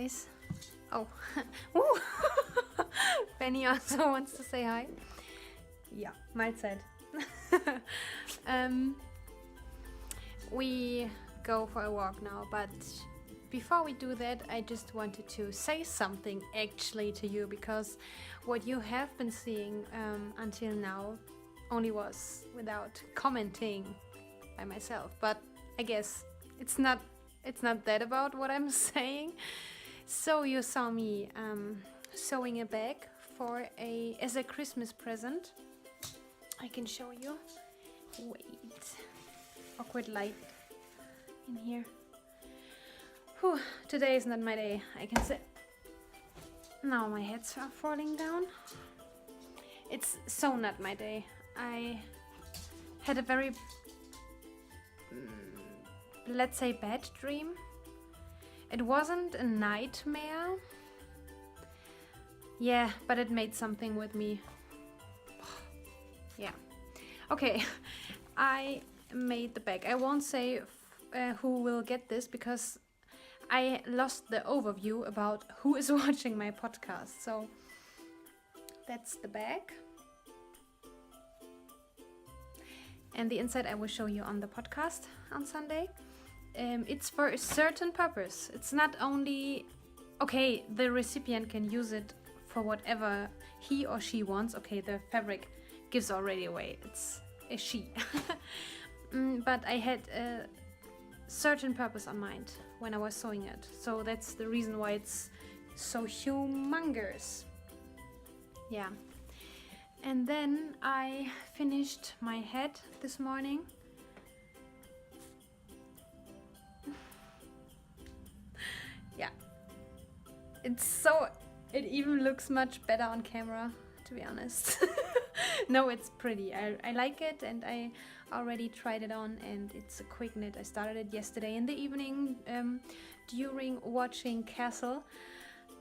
guys. Oh, Woo! Penny also wants to say hi. Yeah, Mahlzeit. We go for a walk now, but before we do that, I just wanted to say something actually to you, because what you have been seeing until now only was without commenting by myself. But I guess it's not that about what I'm saying. So you saw me sewing a bag as a Christmas present. I can show you. Wait, awkward light in here. Whew, today is not my day, I can say. Now my heads are falling down. It's so not my day. I had a very, let's say, bad dream. It wasn't a nightmare. Yeah, but it made something with me. Yeah. Okay, I made the bag. I won't say who will get this, because I lost the overview about who is watching my podcast. So that's the bag. And the inside I will show you on the podcast on Sunday. It's for a certain purpose. It's not only, okay, the recipient can use it for whatever he or she wants. Okay, the fabric gives already away. It's a she. But I had a certain purpose on mind when I was sewing it. So that's the reason why it's so humongous. Yeah. And then I finished my head this morning. Yeah. It even looks much better on camera, to be honest. No, it's pretty. I like it, and I already tried it on, and it's a quick knit. I started it yesterday in the evening during watching Castle,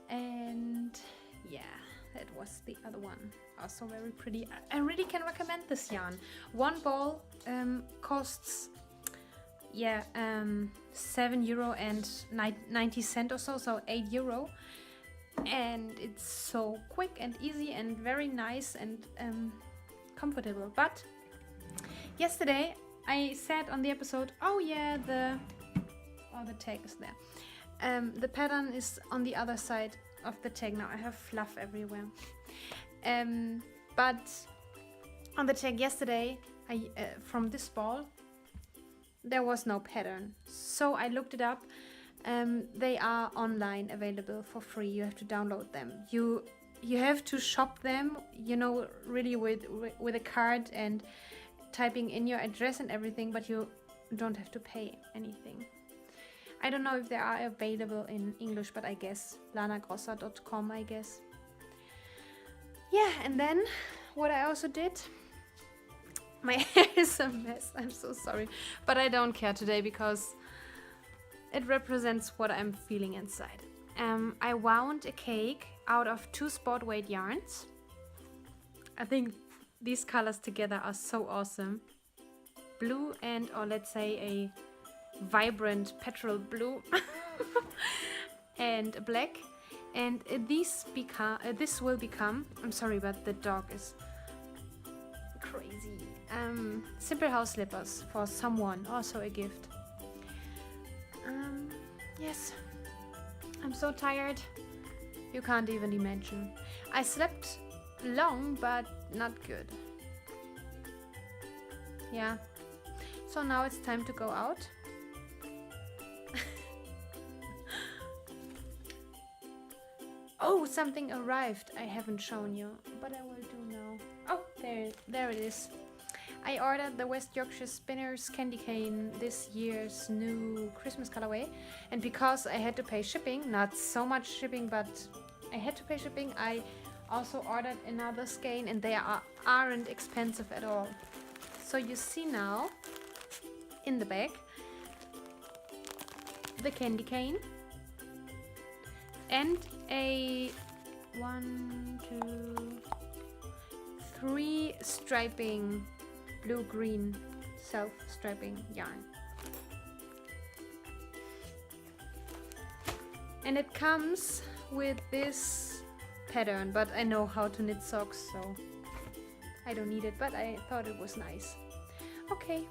and yeah, that was the other one. Also very pretty. I really can recommend this yarn. One ball costs €7 and 90 cents or so €8. And it's so quick and easy and very nice and comfortable. But yesterday I said on the episode, oh yeah, the tag is there. The pattern is on the other side of the tag. Now I have fluff everywhere. But on the tag yesterday, from this ball, there was no pattern. So I looked it up. They are online available for free. You have to download them. You have to shop them, really with a card and typing in your address and everything, but you don't have to pay anything. I don't know if they are available in English, but I guess lanagrossa.com, I guess. Yeah, and then what I also did, my hair is a mess. I'm so sorry, but I don't care today because it represents what I'm feeling inside. I wound a cake out of 2 sport weight yarns. I think these colors together are so awesome. Blue or let's say a vibrant petrol blue and black. And this will become, I'm sorry, but the dog is crazy. Simple house slippers for someone, also a gift. Yes, I'm so tired. You can't even imagine. I slept long, but not good. Yeah. So now it's time to go out. Oh, something arrived. I haven't shown you, but I will do now. Oh, there it is. I ordered the West Yorkshire Spinners Candy Cane, this year's new Christmas colorway. And because I had to pay shipping, not so much shipping, but I had to pay shipping, I also ordered another skein, and they aren't expensive at all. So you see now, in the bag, the candy cane and a 1, 2, 3 striping blue-green self-striping yarn. And it comes with this pattern, but I know how to knit socks, so I don't need it, but I thought it was nice. Okay,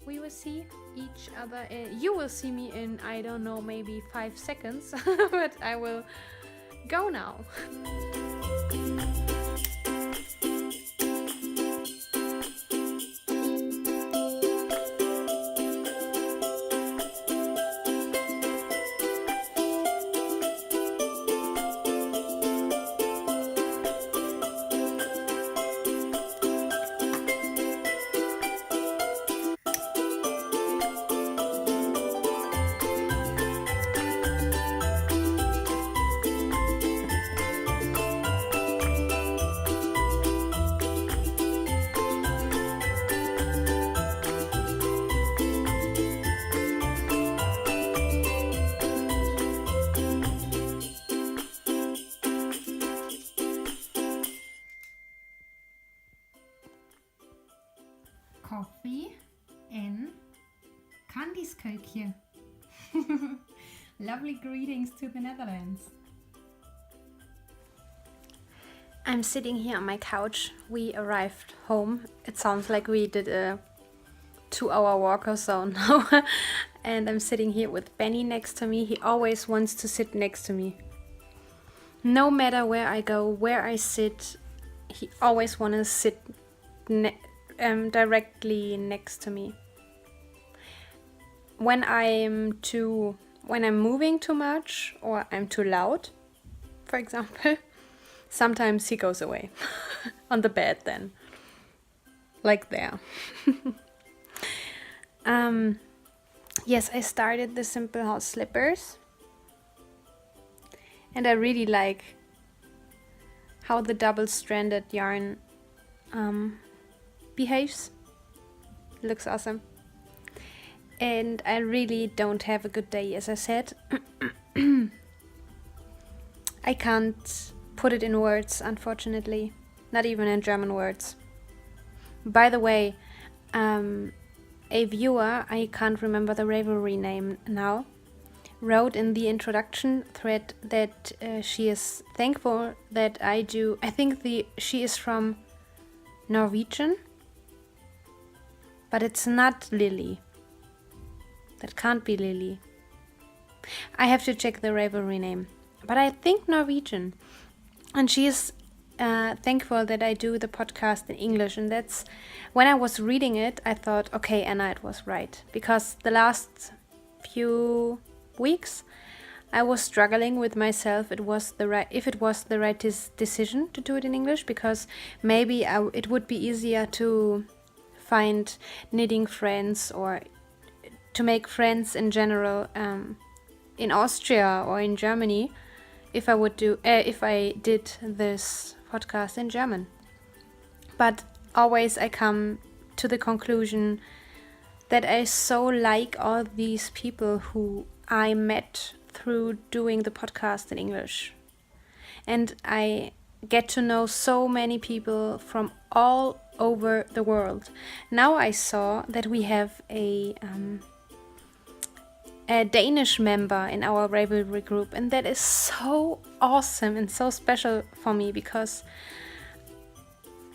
we will see each other. You will see me in, I don't know, maybe 5 seconds, but I will go now. Coffee in Candieskeuken. Lovely greetings to the Netherlands. I'm sitting here on my couch. We arrived home. It sounds like we did a 2-hour walk or so now. And I'm sitting here with Benny next to me. He always wants to sit next to me. No matter where I go, where I sit, he always wants to sit directly next to me. When I'm moving too much or I'm too loud, for example, sometimes he goes away on the bed then, like there. Yes, I started the Simple House slippers, and I really like how the double-stranded yarn behaves. Looks awesome. And I really don't have a good day, as I said. I can't put it in words, unfortunately. Not even in German words. By the way, a viewer, I can't remember the Ravelry name now, wrote in the introduction thread that she is thankful that I think she is from Norwegian, but it's not Lily. That can't be Lily. I have to check the Ravelry name, but I think Norwegian. And she is thankful that I do the podcast in English, and that's when I was reading it, I thought, okay, Anna, it was right, because the last few weeks I was struggling with myself if it was the right decision to do it in English, because maybe it would be easier to find knitting friends or to make friends in general in Austria or in Germany if I did this podcast in German. But always I come to the conclusion that I so like all these people who I met through doing the podcast in English. And I get to know so many people from all over the world. Now I saw that we have a Danish member in our Ravelry group, and that is so awesome and so special for me, because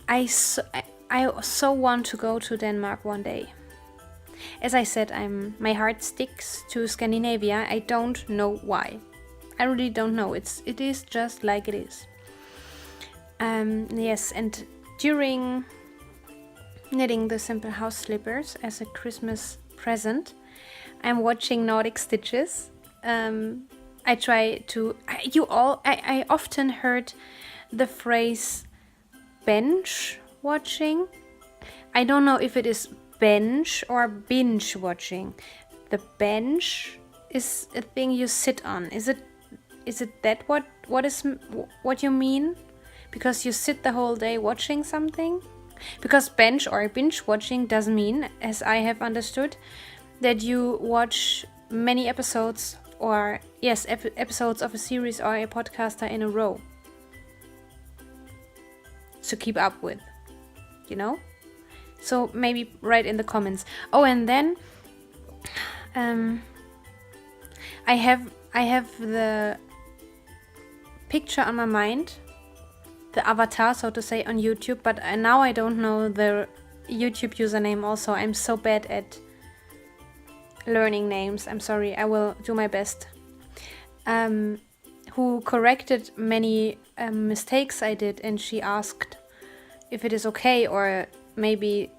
I so want to go to Denmark one day. As I said, my heart sticks to Scandinavia. I don't know why. I really don't know. It is just like it is. Yes, and during knitting the Simple House slippers as a Christmas present, I'm watching Nordic Stitches. I often heard the phrase bench watching. I don't know if it is bench or binge watching. The bench is a thing you sit on. Is it that what you mean? Because you sit the whole day watching something? Because bench or binge watching does mean, as I have understood, that you watch many episodes episodes of a series or a podcaster in a row to keep up with, you know? So maybe write in the comments. Oh, and then I have I have the picture on my mind, the avatar, so to say, on YouTube, but now I don't know the YouTube username also. I'm so bad at learning names. I'm sorry, I will do my best. Who corrected many mistakes I did, and she asked if it is okay, or maybe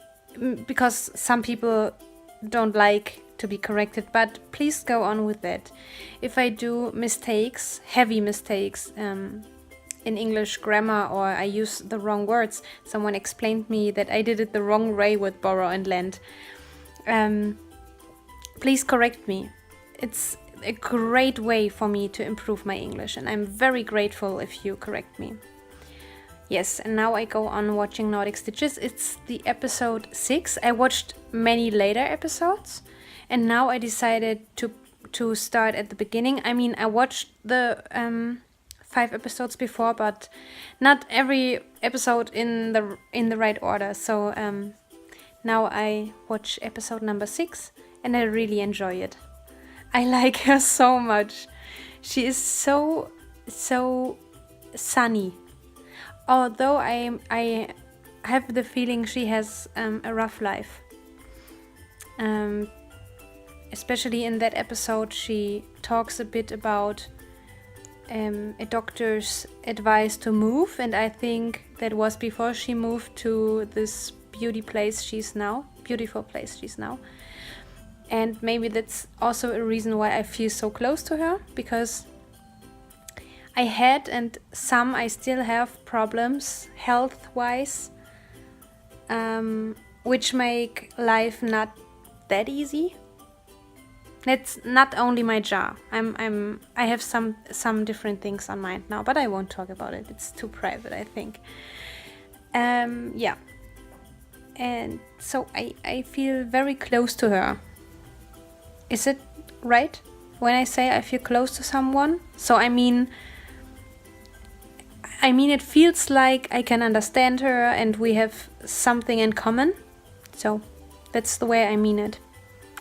because some people don't like to be corrected, but please go on with that. If I do mistakes, heavy mistakes, in English grammar, or I use the wrong words, someone explained me that I did it the wrong way with borrow and lend. Please correct me. It's a great way for me to improve my English, and I'm very grateful if you correct me. Yes, and now I go on watching Nordic Stitches. It's the episode 6. I watched many later episodes, and now I decided to start at the beginning. I mean, I watched the 5 episodes before, but not every episode in the right order. So now I watch episode number 6, and I really enjoy it. I like her so much. She is so sunny. Although I have the feeling she has a rough life. Especially in that episode, she talks a bit about a doctor's advice to move, and I think that was before she moved to this beautiful place she's now. And maybe that's also a reason why I feel so close to her, because I had, and I still have problems health-wise, which make life not that easy. That's not only my jaw. I have some different things on mind now, but I won't talk about it. It's too private, I think. Yeah. And so I feel very close to her. Is it right when I say I feel close to someone? So I mean it feels like I can understand her and we have something in common. So that's the way I mean it.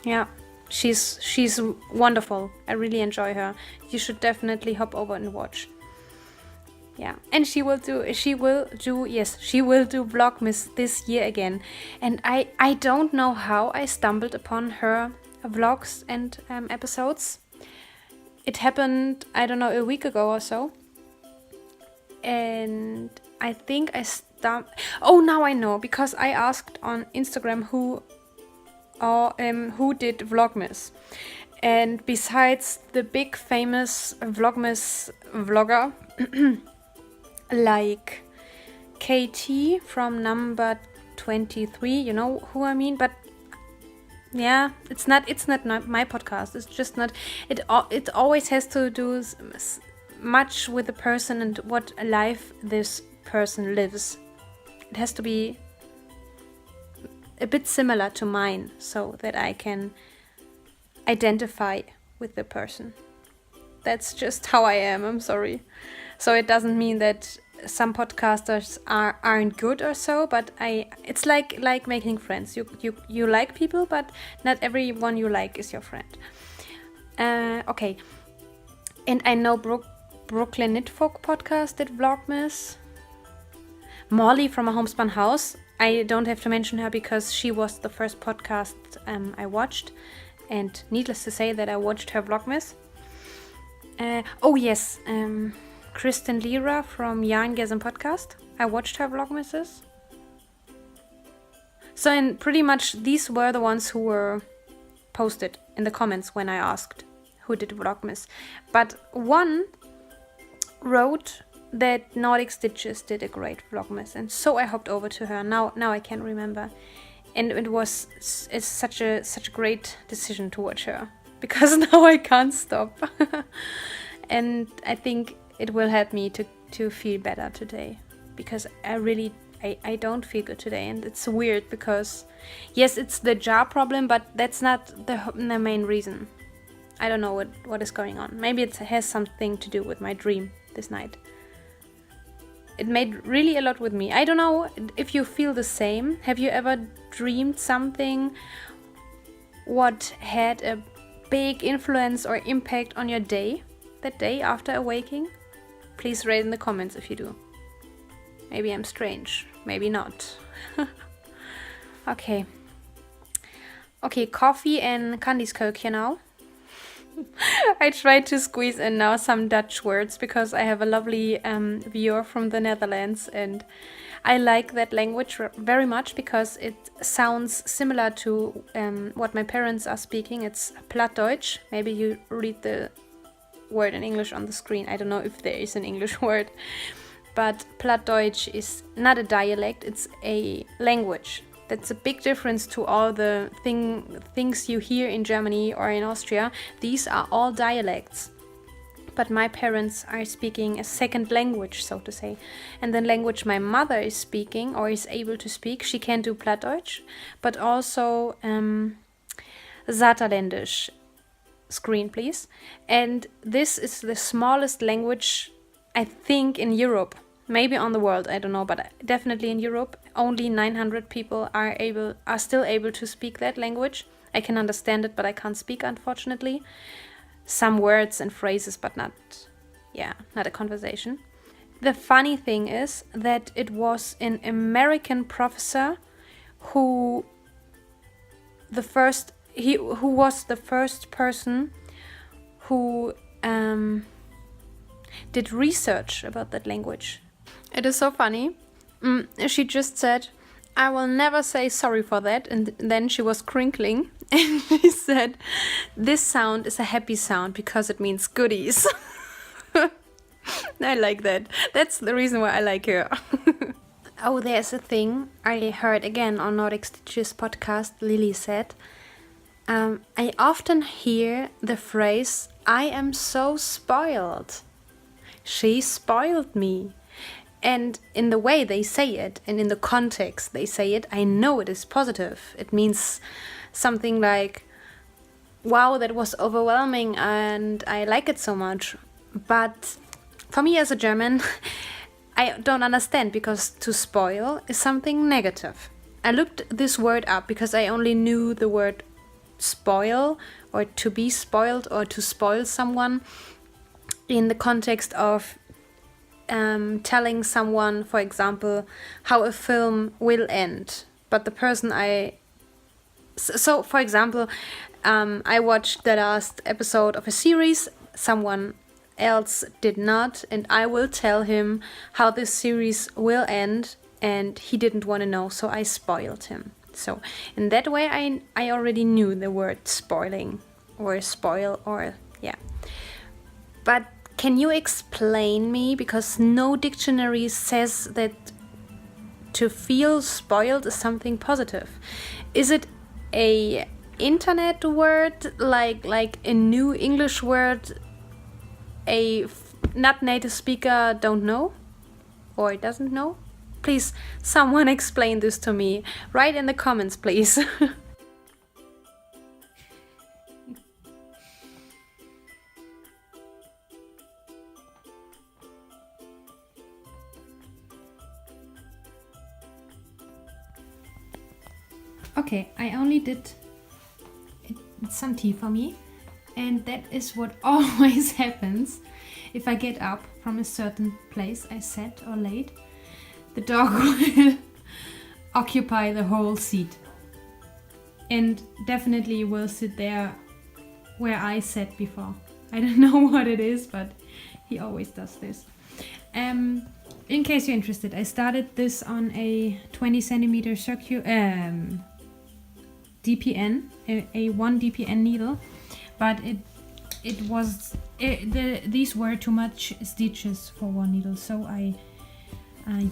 Yeah, she's wonderful. I really enjoy her. You should definitely hop over and watch. Yeah, and she will do VLOGMAS this year again. And I don't know how I stumbled upon her vlogs and episodes. It happened, I don't know, a week ago or so. And I think now I know, because I asked on Instagram who did VLOGMAS. And besides the big famous VLOGMAS vlogger like KT from number 23, you know who I mean, but yeah, it's not my podcast. It's just not. It always has to do much with the person and what life this person lives. It has to be a bit similar to mine, so that I can identify with the person. That's just how I am. I'm sorry. So it doesn't mean that some podcasters aren't good or so, but it's like making friends. You like people, but not everyone you like is your friend. Okay. And I know Brooklyn Knitfolk podcast did VLOGMAS. Molly from A Homespun House. I don't have to mention her because she was the first podcast I watched, and needless to say that I watched her VLOGMAS. Oh yes, Kristen Lira from Yarngasm podcast. I watched her VLOGMASes. So, and pretty much these were the ones who were posted in the comments when I asked who did VLOGMAS. But one wrote that Nordic Stitches did a great VLOGMAS, and so I hopped over to her. Now I can't remember, and it's such a great decision to watch her, because now I can't stop. And I think it will help me to feel better today, because I don't feel good today, and it's weird because yes, it's the jaw problem, but that's not the main reason. I don't know what is going on. Maybe it has something to do with my dream this night. It made really a lot with me. I don't know if you feel the same. Have you ever dreamed something what had a big influence or impact on your day, that day after awaking? Please write in the comments if you do. Maybe I'm strange, maybe not. Okay. Okay, coffee and Candieskökje now. I tried to squeeze in now some Dutch words because I have a lovely viewer from the Netherlands, and I like that language very much because it sounds similar to what my parents are speaking. It's Plattdeutsch. Maybe you read the word in English on the screen. I don't know if there is an English word, but Plattdeutsch is not a dialect, it's a language. That's a big difference to all the things you hear in Germany or in Austria. These are all dialects. But my parents are speaking a second language, so to say. And the language my mother is speaking or is able to speak, she can do Plattdeutsch, but also Saterländisch. Screen, please. And this is the smallest language, I think, in Europe. Maybe on the world, I don't know, but definitely in Europe. Only 900 people are still able to speak that language. I can understand it, but I can't speak, unfortunately. Some words and phrases, but not a conversation. The funny thing is that it was an American professor who was the first person who did research about that language. It is so funny. She just said, "I will never say sorry for that," and then she was crinkling and she said, "This sound is a happy sound because it means goodies." I like that. That's the reason why I like her. Oh, there's a thing I heard again on Nordic Stitches podcast. Lily said, I often hear the phrase, "I am so spoiled. She spoiled me." And in the way they say it, and in the context they say it, I know it is positive. It means something like, "Wow, that was overwhelming and I like it so much." But for me as a German, I don't understand, because to spoil is something negative. I looked this word up because I only knew the word spoil, or to be spoiled, or to spoil someone in the context of telling someone, for example, how a film will end. But the person so for example, I watched the last episode of a series, someone else did not, and I will tell him how this series will end, and he didn't want to know, so I spoiled him. So in that way I already knew the word spoiling or spoil, or yeah. But can you explain me, because no dictionary says that to feel spoiled is something positive. Is it a internet word, like a new English word a not native speaker don't know or doesn't know? Please, someone explain this to me. Write in the comments, please. Okay, I only did some tea for me, and that is what always happens if I get up from a certain place I sat or laid. The dog will occupy the whole seat, and definitely will sit there where I sat before. I don't know what it is, but he always does this. In case you're interested, I started this on a 20 centimeter DPN, a 1 DPN needle, but these were too much stitches for one needle, so I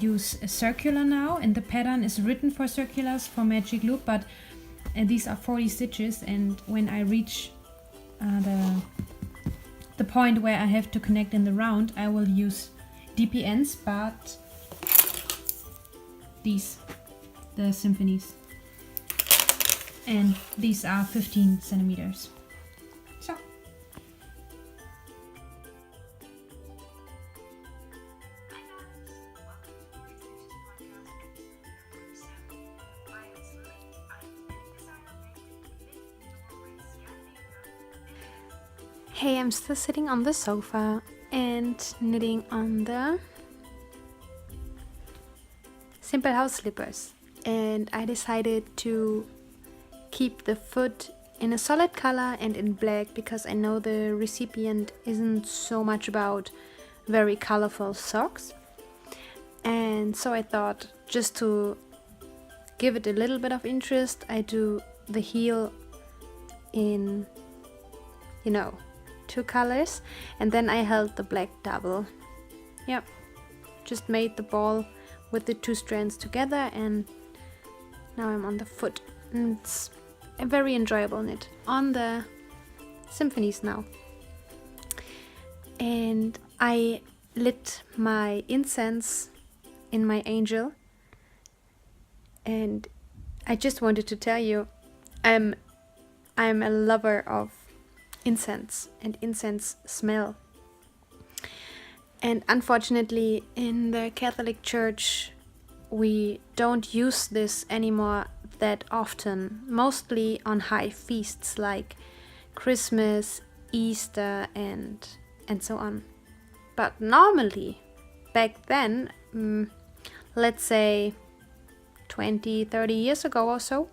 use a circular now, and the pattern is written for circulars for magic loop, but these are 40 stitches, and when I reach the point where I have to connect in the round, I will use DPNs, but these, the symphonies, and these are 15 centimeters. So Hey, I'm still sitting on the sofa and knitting on the Simple House slippers, and I decided to keep the foot in a solid color and in black because I know the recipient isn't so much about very colorful socks, and so I thought, just to give it a little bit of interest, I do the heel in, you know, 2 colors, and then I held the black double. Yep, just made the ball with the 2 strands together, and now I'm on the foot, and it's a very enjoyable knit on the symphonies now. And I lit my incense in my angel, and I just wanted to tell you, I'm a lover of incense and incense smell. And unfortunately, in the Catholic Church, we don't use this anymore that often, mostly on high feasts like Christmas, Easter, and so on. But normally, back then, let's say 20-30 years ago or so,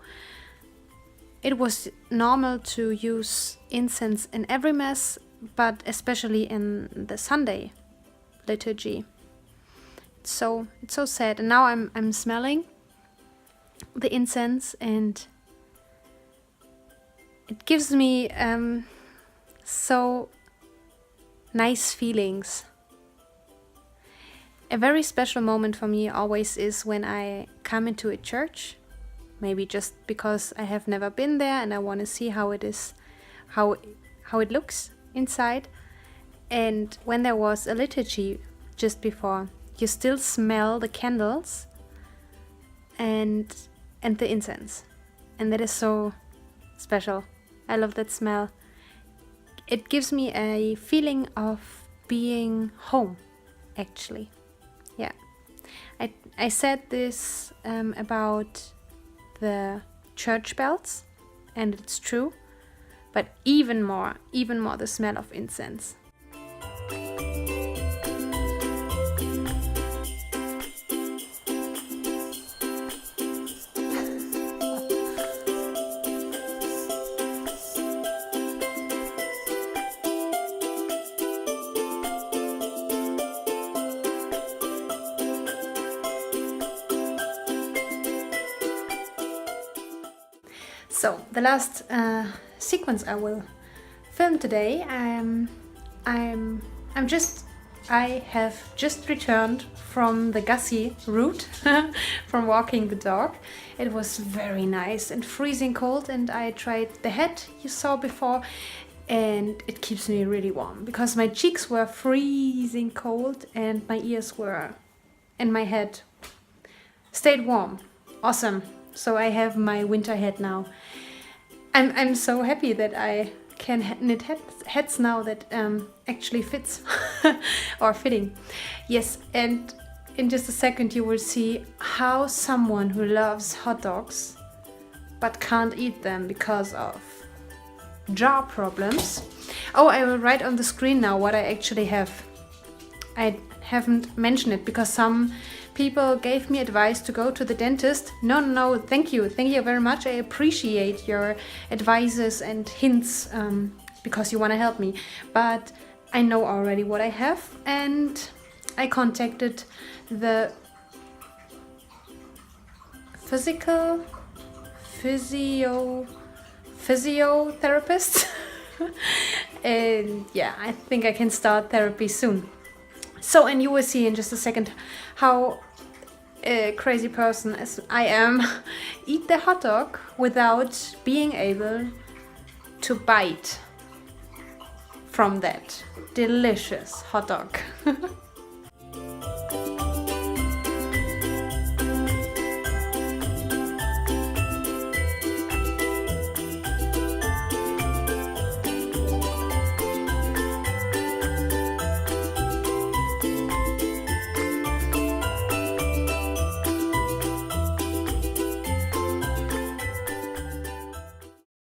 it was normal to use incense in every mass, but especially in the Sunday liturgy. It's so sad. And now I'm smelling the incense, and it gives me so nice feelings. A very special moment for me always is when I come into a church, maybe just because I have never been there and I want to see how it is, how it looks inside. And when there was a liturgy just before, you still smell the candles and the incense, and that is so special. I love that smell. It gives me a feeling of being home, actually. Yeah, I said this about the church bells, and it's true, but even more the smell of incense. So the last sequence I will film today, I have just returned from the Gussie route, from walking the dog. It was very nice and freezing cold, and I tried the hat you saw before, and it keeps me really warm because my cheeks were freezing cold and my ears were, and my head stayed warm. Awesome. So I have my winter hat now. I'm so happy that I can knit hats now that actually fits or fitting. Yes, and in just a second you will see how someone who loves hot dogs but can't eat them because of jaw problems. Oh, I will write on the screen now what I actually have. I haven't mentioned it because some people gave me advice to go to the dentist. No, thank you very much. I appreciate your advices and hints because you want to help me, but I know already what I have, and I contacted the physiotherapist and yeah, I think I can start therapy soon. So, and you will see in just a second how a crazy person as I am eat the hot dog without being able to bite from that delicious hot dog.